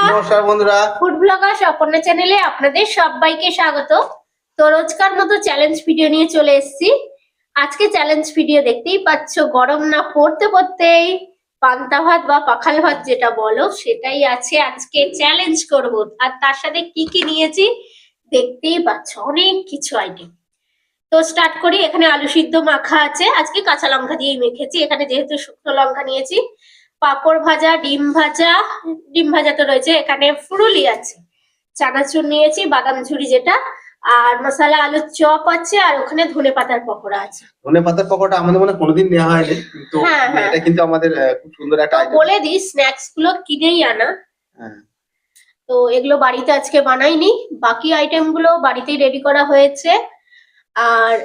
নমস্কার বন্ধুরা, food blogger স্বপর্ণা চ্যানেলে আপনাদের সবাইকে স্বাগত। তো রোজকার মতো চ্যালেঞ্জ ভিডিও নিয়ে চলে এসেছি। আজকে চ্যালেঞ্জ ভিডিও দেখতেই পাচ্ছ, গরম না পড়তে পড়তেই পান্তা ভাত বা পাখাল ভাত যেটা বলো সেটাই আছে। আজকে চ্যালেঞ্জ করব, আর তার সাথে কি কি নিয়েছি দেখতেই পাচ্ছ, অনেক কিছু আইটেম। তো স্টার্ট করি। এখানে আলু সিদ্ধ মাখা আছে, আজকে কাঁচা লঙ্কা দিয়েই মেখেছি। এখানে যেহেতু শুকনো লঙ্কা নিয়েছি। পাঁপড় ভাজা, ডিম ভাজা তো রয়েছে। এখানে ফুরুলি আছে, চানাচুর নিয়েছি, বাদাম ঝুরি যেটা, আর মশলা আলুর চপ আছে, আর ওখানে ধনে পাতার পকোড়া আছে। ধনে পাতার পকোড়া আমাদের মনে হয় কোনোদিন নেওয়া হয়নি, কিন্তু হ্যাঁ। এটা কিন্তু আমাদের খুব সুন্দর একটা তো আইটেম। বলে দিই, স্ন্যাক্স গুলো কিনেই আনা। হ্যাঁ, তো এগুলো বাড়িতে আজকে বানাইনি, বাকি আইটেম গুলো বাড়িতেই রেডি করা হয়েছে। আর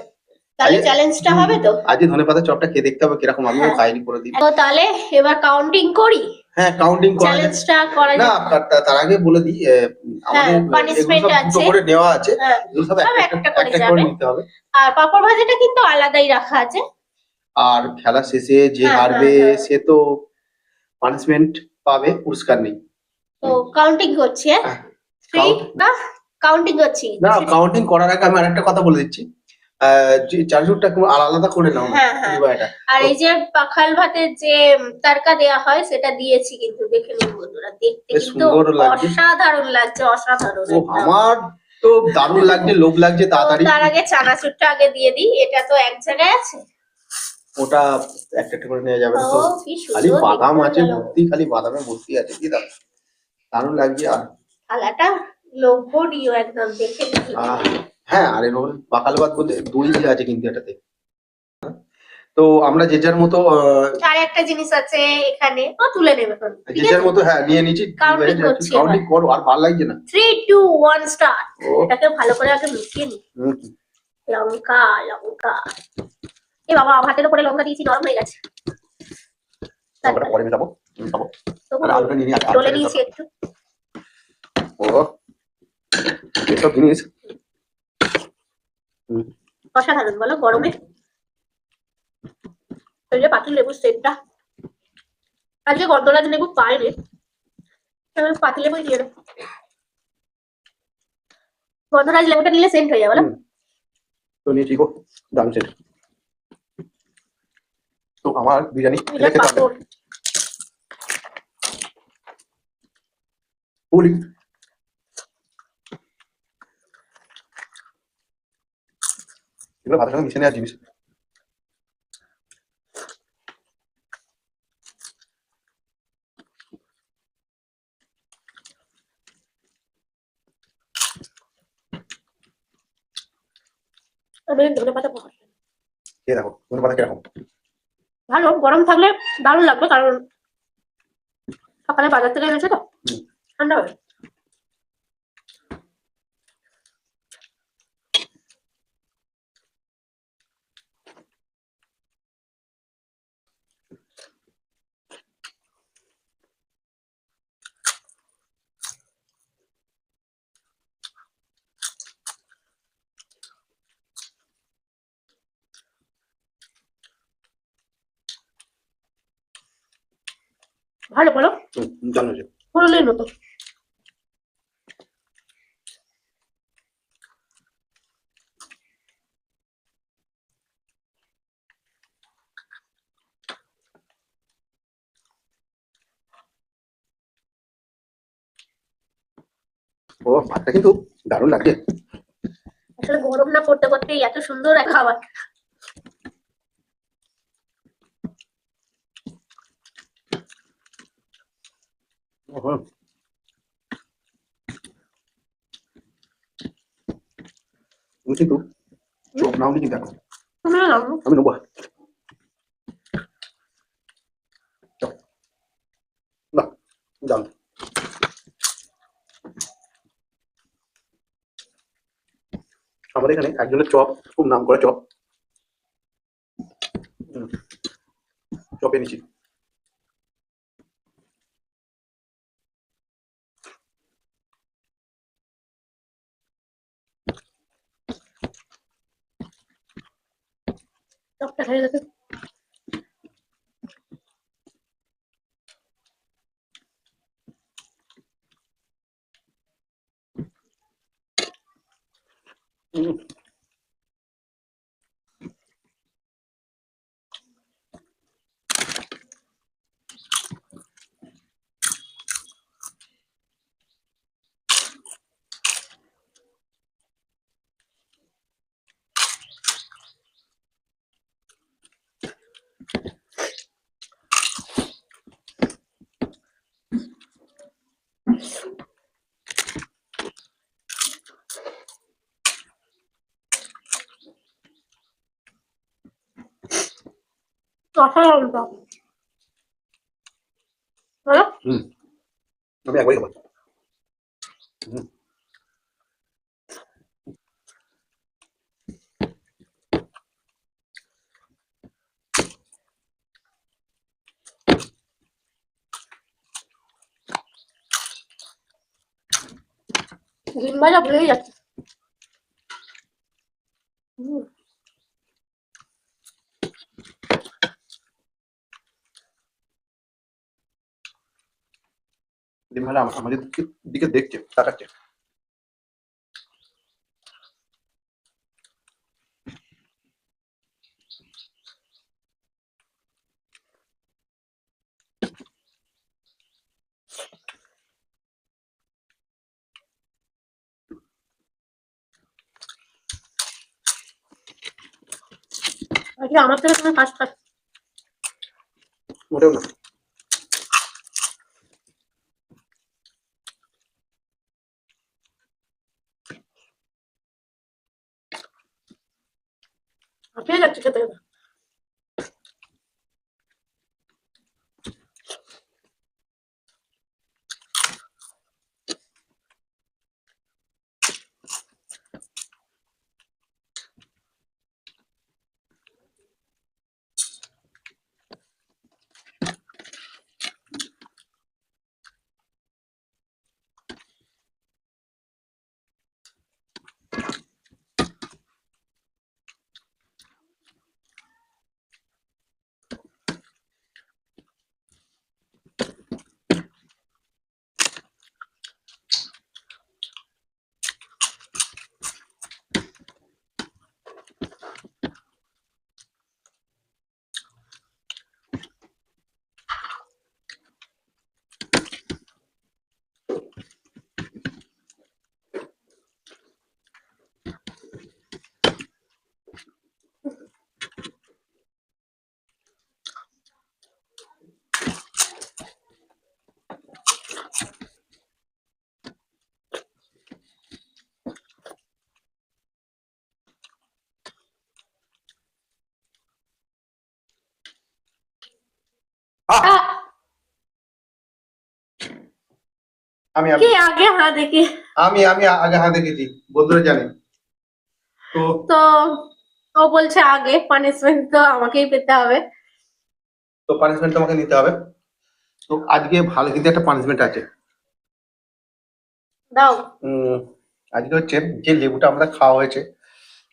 তাহলে চ্যালেঞ্জটা হবে তো। আজকে ধনে পাতার চপটা খেয়ে দেখতে হবে কিরকম, আমিও হ্যাঁ। খাইনি করে দিই। তো তাহলে এবার কাউন্টিং করি। হ্যাঁ, কাউন্টিং করা যাক। চ্যালেঞ্জটা করা না, যাক। তার আগে বলে দিই, আমাদের এগুলো পানিশমেন্ট সব দুটো আছে। করে নেওয়া আছে। হ্যাঁ, এগুলো সব সব একটা একটা একটা করে একটা যাবে। করে নিতে হবে। আর পাঁপড় ভাজাটা কিন্তু আলাদাই রাখা আছে। আর খেলা শেষে যে হারবে সে তো পানিশমেন্ট পাবে, পুরস্কার নেই। তো কাউন্টিং করছি। হ্যাঁ, থ্রি না, কাউন্টিং করছি না, কাউন্টিং করার আগে আমি আরেকটা কথা বলে দিচ্ছি। যে চার্জরটা আলাদা করে নাও না। আর এই যে পাখাল ভাতের যে তারকা দেয়া হয় সেটা দিয়েছি, কিন্তু দেখে নিন বন্ধুরা, দেখতে কিন্তু অসাধারণ লাগছে, অসাধারণ। আমার তো দারুণ লাগছে, লোভ লাগছে তাড়াতাড়ি। তার আগে চানাচুরটা আগে দিয়ে দিই, এটা তো এক জায়গায় আছে, ওটা একটা একটা করে নেওয়া যাবে না তো। খালি সুন্দর বাদাম দেখতে আছে গেল। ভর্তি, খালি বাদামে ভর্তি আছে, কি দারুণ লাগছে। আর থালাটা লোভনীয় একদম, দেখে নিন। হ্যাঁ, আর এর পাখাল ভাত বলতে দই দিয়ে আছে কিন্তু এটাতে। তো আমরা যে যার মতো আর একটা জিনিস আছে এখানে, ও তুলে নেবে এখন, যে যার মতো হ্যাঁ নিয়ে নিচ্ছি। কাউন্টিং করো, আর ভালো লাগছে না। 3 2 1 স্টার্ট। এটাকে ভালো করে আগে মিশিয়ে নি। লঙ্কা লঙ্কা, এ বাবা, ভাতের উপরে লঙ্কা দিয়েছি, নরম হয়ে গেছে। লঙ্কাটা পরে মেশাবো। আর আলুটা নিয়ে নিই, ডলে নিয়েছি একটু। ও এসব জিনিস অসাধারণ বলো, গরমে এই যে পাতি লেবুর সেটটা, আজকে গন্ধরাজ লেবু পাইনি, পাতি লেবুই দিয়ে দেবো। গন্ধরাজ লেবুটা নিলে সেন্ট হয়ে যাবে। বলো তো নিয়েছি গো, দাম সেট। তো আমার বিরিয়ানি পুলি এগুলো ভাতের সঙ্গে মিশে নেওয়ার জিনিস। দেখো ধনে পাতা কিরকম ভালো, গরম থাকলে দারুণ লাগবে, কারণ সকালে বাজার থেকে এনেছে তো, ঠান্ডা হবে। ভালো বলো, পুরুলির মতো। ও ভাতটা কিন্তু দারুণ লাগছে। আসলে গরম না পড়তে পড়তেই এত সুন্দর এক খাবার। তুমি কিন্তু চপ নাও নি কিন্তু এখন। আমি নেবো না, জান। আমাদের এখানে একজনের চপ খুব নাম করে, চপ চপ এনেছি। চপটা খেয়ে গেছে। হুম, অসাধারণ তো, বলো? হুম, আমি একবারই খাবো। হুম, ডিম ভাজা ভুলেই যাচ্ছে। হুম, ডিম ভাজা আমাদের দিকে দেখছে, তাকাচ্ছে। আজকে আমার থেকে তুমি ফার্স্ট খাচ্ছ। মোটেও না। হাঁপিয়ে যাচ্ছে খেতে খেতে। আহ, আহ, আমি কে আমি আগে হা দেখি। আমি আমি আগে হাত দেখেছি, বন্ধুরা জানে। তো তো ও বলছে আগে, পানিশমেন্ট তো আমাকেই পেতে হবে। তো পানিশমেন্ট তোমাকে নিতে হবে। তো আজকে ভালো কিন্তু একটা পানিশমেন্ট আছে। দাও। উম, আজকে হচ্ছে যে লেবুটা আমরা খাওয়া হয়েছে,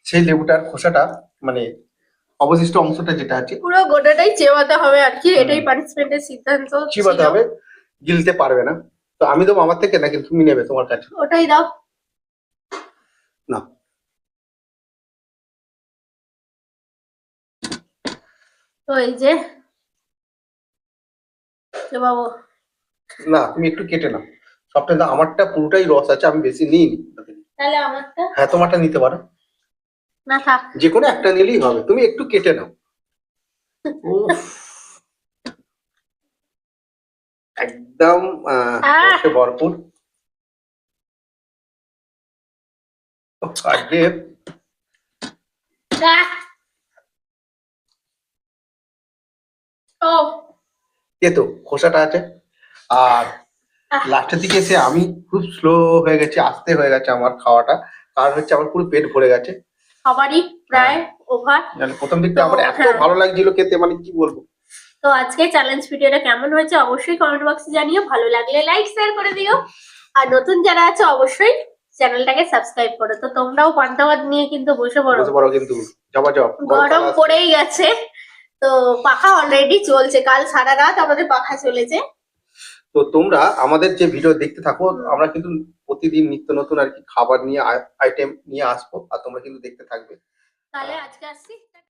সেই লেবুটার খোসাটা, মানে অবশিষ্ট অংশটা যেটা আছে, পুরো গোটাটাই চেবাতে হবে আর কি, হুম, এটাই পানিশমেন্টের সিদ্ধান্ত ছিল। চিবাতে হবে। গিলতে পারবে না। তো আমি দেবো আমার থেকে, নাকি তুমি নেবে তোমার কাছে? ওটাই দাও। না, তো এই যে চেবাবো। না, তুমি একটু কেটে নাও। সবটা দাও, আমারটা পুরোটাই রস আছে, আমি বেশি নিইনি। তাহলে আমারটা হ্যাঁ, তোমারটা নিতে পারো। না থাক। যে কোনো একটা নিলেই হবে, তুমি একটু কেটে নাও। উফ, একদম আহ রসে ভরপুর। আজকে আহ, ও তো খোসাটা আছে। আর আহ, লাস্টের দিকে এসে আমি খুব স্লো হয়ে গেছে, আস্তে হয়ে গেছে আমার খাওয়াটা। কারণ হচ্ছে আমার পুরো পেট ভরে গেছে। সবারই হ্যাঁ, প্রায় ওভার। মানে প্রথম দিকটা তো আমার এত হ্যাঁ, ভালো লাগছিল খেতে, মানে কি বলবো। তো আজকে চ্যালেঞ্জ ভিডিওটা কেমন হয়েছে অবশ্যই কমেন্ট বক্সে জানিও, ভালো লাগলে লাইক শেয়ার করে দিও। আর নতুন যারা আছে অবশ্যই চ্যানেলটাকে সাবস্ক্রাইব করো। তো তোমরাও পান্তা ভাত নিয়ে কিন্তু বসে পড়ো, বসে পড়ো কিন্তু, জবা জব গরমকাল গরম আসছে। পড়েই গেছে। তো পাখা অলরেডি চলছে, কাল সারা রাত আমাদের পাখা চলেছে। তো তোমরা আমাদের যে ভিডিও দেখতে থাকো, হুম। আমরা কিন্তু প্রতিদিন নিত্য নতুন আর কি খাবার নিয়ে আইটেম নিয়ে আসবো, আর তোমরা কিন্তু দেখতে থাকবে। তাহলে আজকে আসছি।